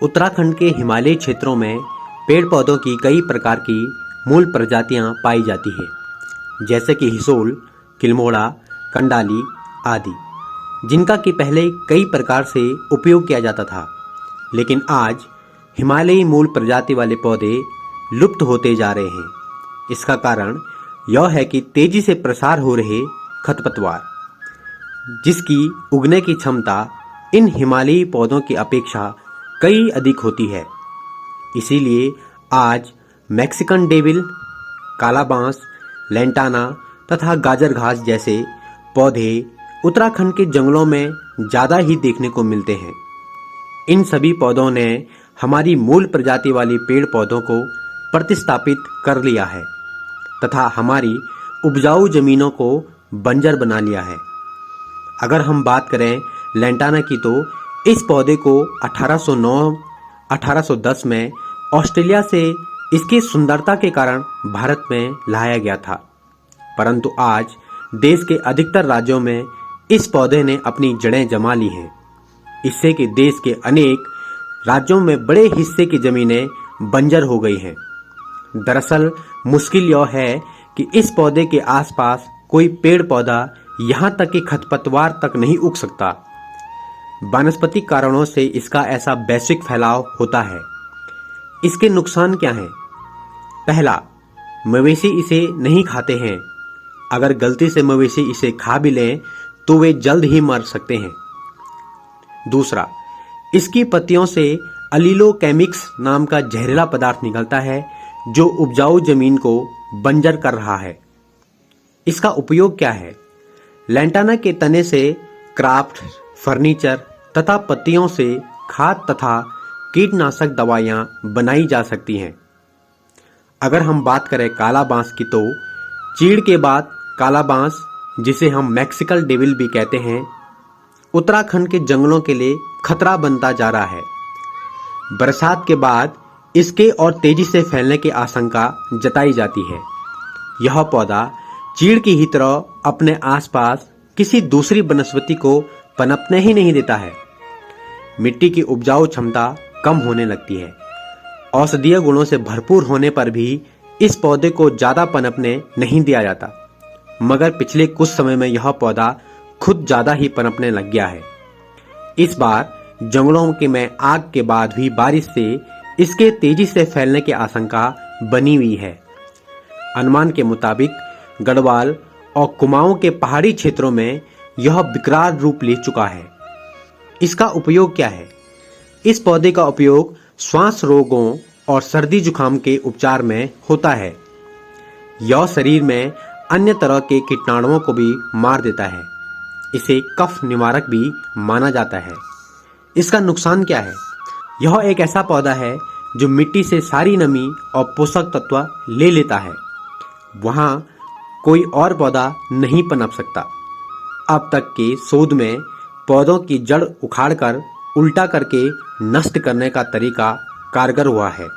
उत्तराखंड के हिमालयी क्षेत्रों में पेड़ पौधों की कई प्रकार की मूल प्रजातियां पाई जाती है, जैसे कि हिसोल, किल्मोड़ा, कंडाली आदि, जिनका कि पहले कई प्रकार से उपयोग किया जाता था। लेकिन आज हिमालयी मूल प्रजाति वाले पौधे लुप्त होते जा रहे हैं। इसका कारण यह है कि तेजी से प्रसार हो रहे खरपतवार, जिसकी उगने की क्षमता इन हिमालयी पौधों की अपेक्षा कई अधिक होती है। इसीलिए आज मैक्सिकन डेविल, काला बांस, लेंटाना तथा गाजर घास जैसे पौधे उत्तराखंड के जंगलों में ज़्यादा ही देखने को मिलते हैं। इन सभी पौधों ने हमारी मूल प्रजाति वाली पेड़ पौधों को प्रतिस्थापित कर लिया है तथा हमारी उपजाऊ जमीनों को बंजर बना लिया है। अगर हम बात करें लेंटाना की, तो इस पौधे को 1809-1810 में ऑस्ट्रेलिया से इसकी सुंदरता के कारण भारत में लाया गया था, परंतु आज देश के अधिकतर राज्यों में इस पौधे ने अपनी जड़ें जमा ली हैं। इससे कि देश के अनेक राज्यों में बड़े हिस्से की जमीनें बंजर हो गई हैं। दरअसल मुश्किल यह है कि इस पौधे के आसपास कोई पेड़ पौधा, यहाँ तक कि खरपतवार तक नहीं उग सकता। वानस्पतिक कारणों से इसका ऐसा वैश्विक फैलाव होता है। इसके नुकसान क्या हैं? पहला, मवेशी इसे नहीं खाते हैं। अगर गलती से मवेशी इसे खा भी लें तो वे जल्द ही मर सकते हैं। दूसरा, इसकी पत्तियों से अलीलोकेमिक्स नाम का जहरीला पदार्थ निकलता है, जो उपजाऊ जमीन को बंजर कर रहा है। इसका उपयोग क्या है? लेंटाना के तने से क्राफ्ट, फर्नीचर तथा पत्तियों से खाद तथा कीटनाशक दवाइयाँ बनाई जा सकती हैं। अगर हम बात करें काला बांस की, तो चीड़ के बाद काला बांस, जिसे हम मैक्सिकन डेविल भी कहते हैं, उत्तराखंड के जंगलों के लिए खतरा बनता जा रहा है। बरसात के बाद इसके और तेजी से फैलने की आशंका जताई जाती है। यह पौधा चीड़ की ही तरह अपने आसपास किसी दूसरी वनस्पति को पनपने ही नहीं देता है। मिट्टी की उपजाऊ क्षमता कम होने लगती है। औषधीय गुणों से भरपूर होने पर भी इस पौधे को ज़्यादा पनपने नहीं दिया जाता, मगर पिछले कुछ समय में यह पौधा खुद ज़्यादा ही पनपने लग गया है। इस बार जंगलों के में आग के बाद हुई बारिश से इसके तेजी से फैलने की आशंका बनी हुई है। अनुमान के मुताबिक गढ़वाल और कुमाऊं के पहाड़ी क्षेत्रों में यह विकराल रूप ले चुका है। इसका उपयोग क्या है? इस पौधे का उपयोग श्वास रोगों और सर्दी जुकाम के उपचार में होता है। यह शरीर में अन्य तरह के कीटाणुओं को भी मार देता है। इसे कफ निवारक भी माना जाता है। इसका नुकसान क्या है? यह एक ऐसा पौधा है जो मिट्टी से सारी नमी और पोषक तत्व ले लेता है। वहाँ कोई और पौधा नहीं पनप सकता। अब तक के शोध में पौधों की जड़ उखाड़कर उल्टा करके नष्ट करने का तरीका कारगर हुआ है।